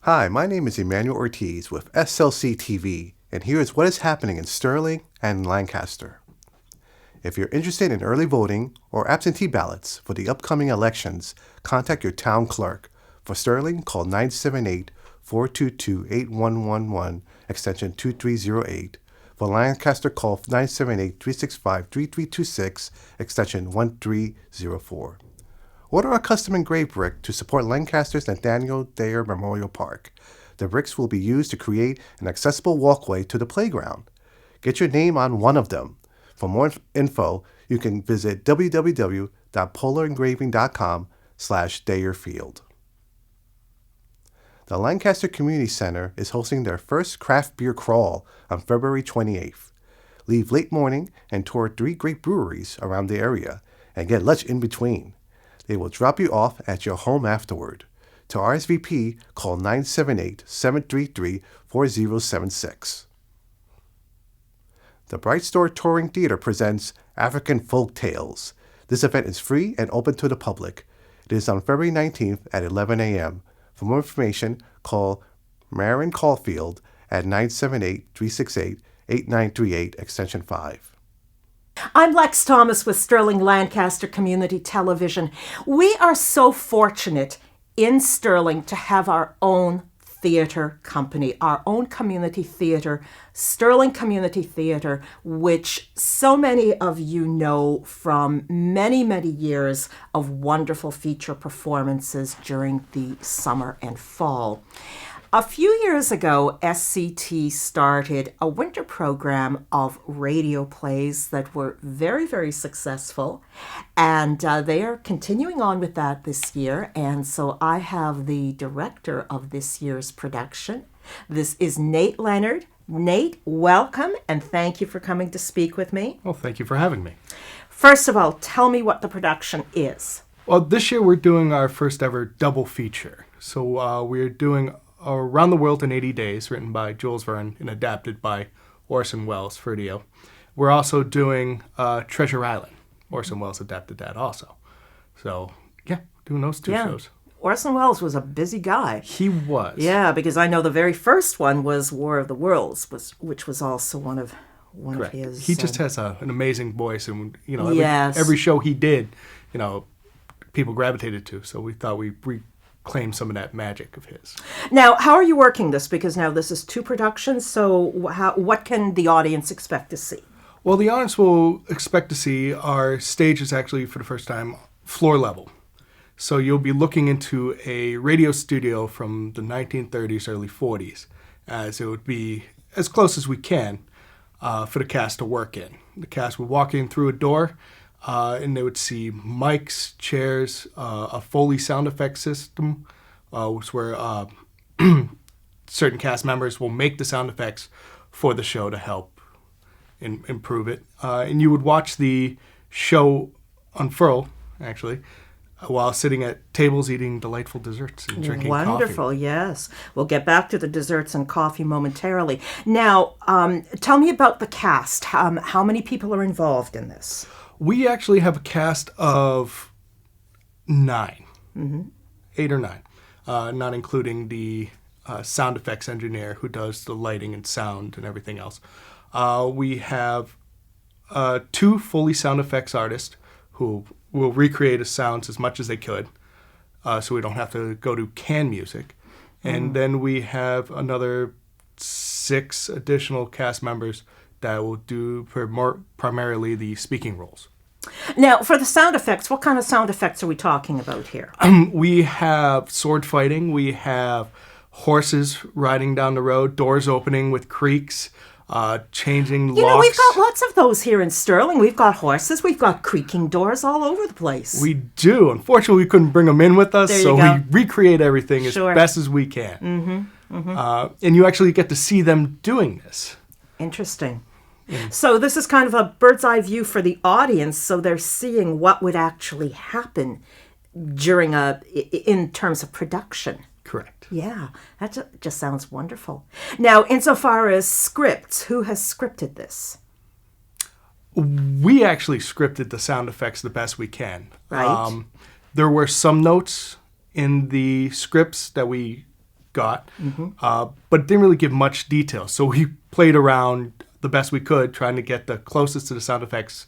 Hi, my name is Emmanuel Ortiz with SLC TV, and here is what is happening in Sterling and Lancaster. If you're interested in early voting or absentee ballots for the upcoming elections, contact your town clerk. For Sterling, call 978-422-8111, extension 2308. For Lancaster, call 978-365-3326, extension 1304. Order a custom engraved brick to support Lancaster's Nathaniel Thayer Memorial Park. The bricks will be used to create an accessible walkway to the playground. Get your name on one of them. For more info, you can visit www.polarengraving.com/Thayerfield. The Lancaster Community Center is hosting their first craft beer crawl on February 28th. Leave late morning and tour 3 great breweries around the area and get lunch in between. They will drop you off at your home afterward. To RSVP, call 978-733-4076. The Bright Store Touring Theater presents African Folk Tales. This event is free and open to the public. It is on February 19th at 11 a.m. For more information, call Marin Caulfield at 978-368-8938, extension 5. I'm Lex Thomas with Sterling-Lancaster Community Television. We are so fortunate in Sterling to have our own theater company, our own community theater, Sterling Community Theater, which so many of you know from many, many years of wonderful feature performances during the summer and fall. A few years ago, SCT started a winter program of radio plays that were very, very successful. And they are continuing on with that this year. And so I have the director of this year's production. This is Nate Leonard. Nate, welcome, and thank you for coming to speak with me. Well, thank you for having me. First of all, tell me what the production is. Well, this year we're doing our first ever double feature. So we're doing Around the World in 80 Days, written by Jules Verne and adapted by Orson Welles for radio. We're also doing Treasure Island. Orson Welles adapted that also. So, yeah, doing those two shows. Orson Welles was a busy guy. He was. Yeah, because I know the very first one was War of the Worlds, which was also one of his. He just has an amazing voice, and Yes. every show he did, people gravitated to. So we thought we'd reclaim some of that magic of his. Now, how are you working this? Because now this is 2 productions. So what can the audience expect to see? Well, the audience will expect to see our stage is actually, for the first time, floor level. So you'll be looking into a radio studio from the 1930s, early 40s, as it would be as close as we can for the cast to work in. The cast would walk in through a door, and they would see mics, chairs, a Foley sound effect system, where certain cast members will make the sound effects for the show to help improve it. And you would watch the show unfurl, actually, while sitting at tables eating delightful desserts and drinking coffee. Wonderful, yes. We'll get back to the desserts and coffee momentarily. Now, tell me about the cast. How many people are involved in this? We actually have a cast of 9, 8 or 9, not including the sound effects engineer who does the lighting and sound and everything else. We have 2 Foley sound effects artists who will recreate the sounds as much as they could, so we don't have to go to canned music. And then we have another 6 additional cast members that will do primarily the speaking roles. Now, for the sound effects, what kind of sound effects are we talking about here? We have sword fighting. We have horses riding down the road, doors opening with creaks, changing locks. We've got lots of those here in Sterling. We've got horses. We've got creaking doors all over the place. We do. Unfortunately, we couldn't bring them in with us, so go. we recreate everything as best as we can. And you actually get to see them doing this. Interesting. So this is kind of a bird's eye view for the audience, so they're seeing what would actually happen in terms of production. Correct. Yeah, that just sounds wonderful. Now, insofar as scripts, who has scripted this? We actually scripted the sound effects the best we can. Right. There were some notes in the scripts that we got, but didn't really give much detail. So we played around the best we could, trying to get the closest to the sound effects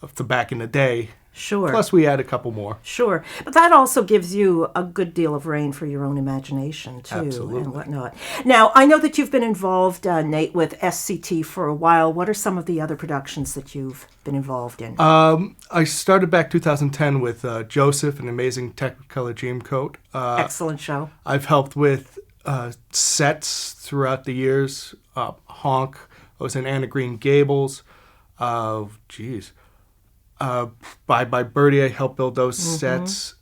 of the back in the day. Sure. Plus, we add a couple more. Sure. But that also gives you a good deal of rein for your own imagination, too, Absolutely. and whatnot. Now, I know that you've been involved, Nate, with SCT for a while. What are some of the other productions that you've been involved in? I started back 2010 with Joseph, an amazing Technicolor Dreamcoat. Excellent show. I've helped with sets throughout the years. Honk. I was in Anna Green Gables. By Birdie, I helped build those sets.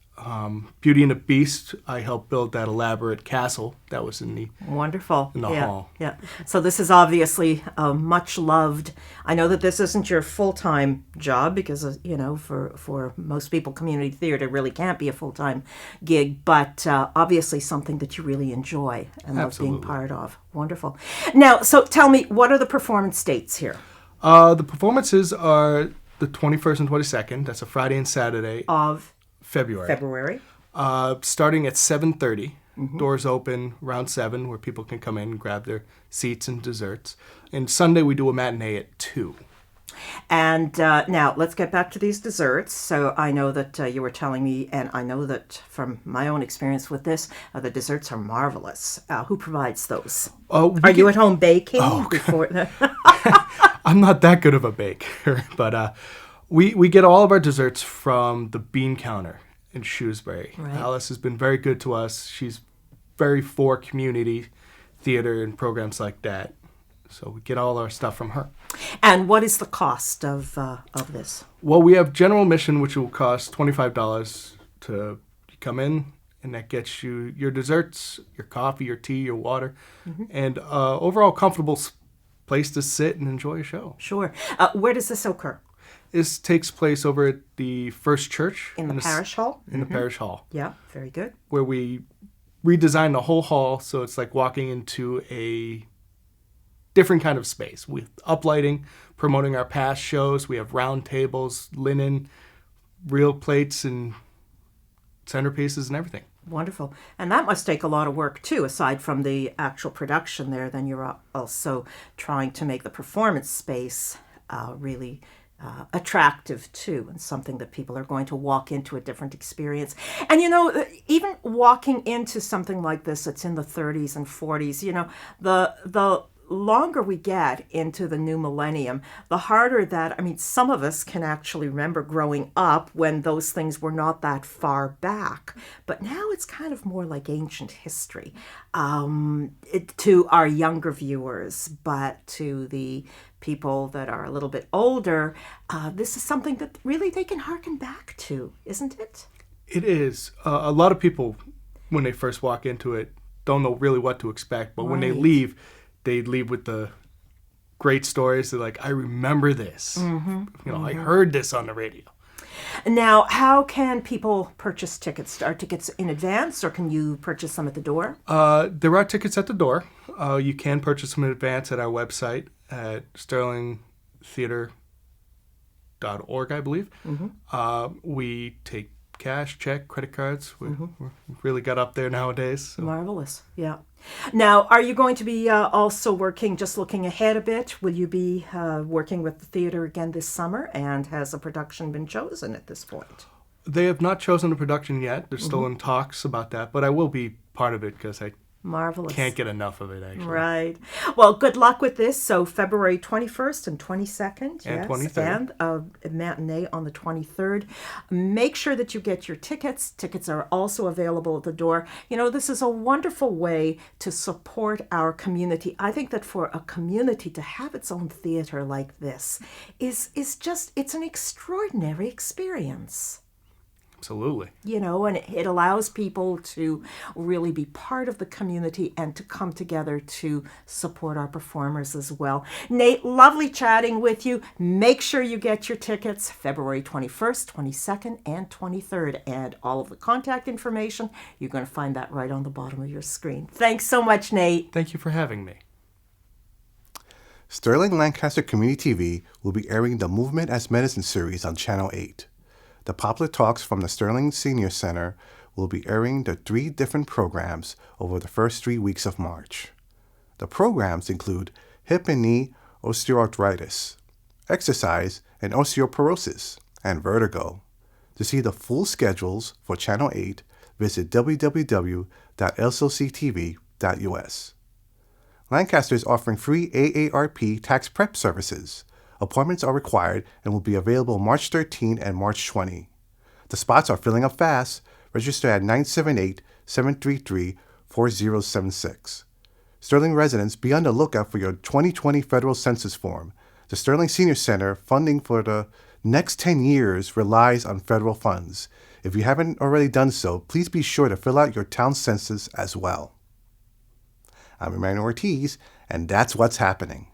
Beauty and the Beast, I helped build that elaborate castle that was in the Wonderful. in the yeah, hall. Yeah. So this is obviously much loved. I know that this isn't your full-time job because, for most people, community theater really can't be a full-time gig, but obviously something that you really enjoy and love being Absolutely. part of. Wonderful. Now, so tell me, what are the performance dates here? The performances are the 21st and 22nd. That's a Friday and Saturday. Of February. Starting at 7:30. Doors open around 7 where people can come in and grab their seats and desserts. And Sunday we do a matinee at 2. And now let's get back to these desserts. So I know that you were telling me, and I know that from my own experience with this, the desserts are marvelous. Who provides those? Are you at home baking before? I'm not that good of a baker, but we get all of our desserts from the Bean Counter in Shrewsbury. Right. Alice has been very good to us. She's very for community theater and programs like that. So we get all our stuff from her. And what is the cost of this? Well, we have general admission, which will cost $25 to come in, and that gets you your desserts, your coffee, your tea, your water, and overall comfortable place to sit and enjoy a show. Sure. Where does this occur? This takes place over at the First Church. In the parish hall? In the parish hall, Yeah, very good. where we redesigned the whole hall so it's like walking into a different kind of space with uplighting, promoting our past shows. We have round tables, linen, real plates, and centerpieces and everything. Wonderful. And that must take a lot of work, too. Aside from the actual production there, then you're also trying to make the performance space really attractive, too, and something that people are going to walk into a different experience. And, even walking into something like this that's in the 30s and 40s, the longer we get into the new millennium, the harder that, some of us can actually remember growing up when those things were not that far back. But now it's kind of more like ancient history to our younger viewers, but to the people that are a little bit older, this is something that really they can harken back to, isn't it? It is. A lot of people, when they first walk into it, don't know really what to expect. But when they Right. leave with the great stories. They're like, I remember this. I heard this on the radio. Now, how can people purchase tickets? Are tickets in advance, or can you purchase them at the door? There are tickets at the door. You can purchase them in advance at our website at sterlingtheater.org, I believe. We take cash, check, credit cards. We've really got up there nowadays. So. Marvelous, yeah. Now, are you going to be also working, just looking ahead a bit, will you be working with the theater again this summer? And has a production been chosen at this point? They have not chosen a production yet. They're still in talks about that, but I will be part of it because I Marvelous. can't get enough of it, actually. Right. Well, good luck with this. So February 21st and 22nd. And yes, 23rd. And a matinee on the 23rd. Make sure that you get your tickets. Tickets are also available at the door. This is a wonderful way to support our community. I think that for a community to have its own theater like this is just, it's an extraordinary experience. Absolutely. And it allows people to really be part of the community and to come together to support our performers as well. Nate, lovely chatting with you. Make sure you get your tickets February 21st, 22nd, and 23rd. And all of the contact information, you're going to find that right on the bottom of your screen. Thanks so much, Nate. Thank you for having me. Sterling-Lancaster Community TV will be airing the Movement as Medicine series on Channel 8. The popular talks from the Sterling Senior Center will be airing the 3 different programs over the first 3 weeks of March. The programs include hip and knee osteoarthritis, exercise and osteoporosis, and vertigo. To see the full schedules for Channel 8, visit www.lctv.us. Lancaster is offering free AARP tax prep services. Appointments are required and will be available March 13 and March 20. The spots are filling up fast. Register at 978-733-4076. Sterling residents, be on the lookout for your 2020 federal census form. The Sterling Senior Center funding for the next 10 years relies on federal funds. If you haven't already done so, please be sure to fill out your town census as well. I'm Emmanuel Ortiz, and that's what's happening.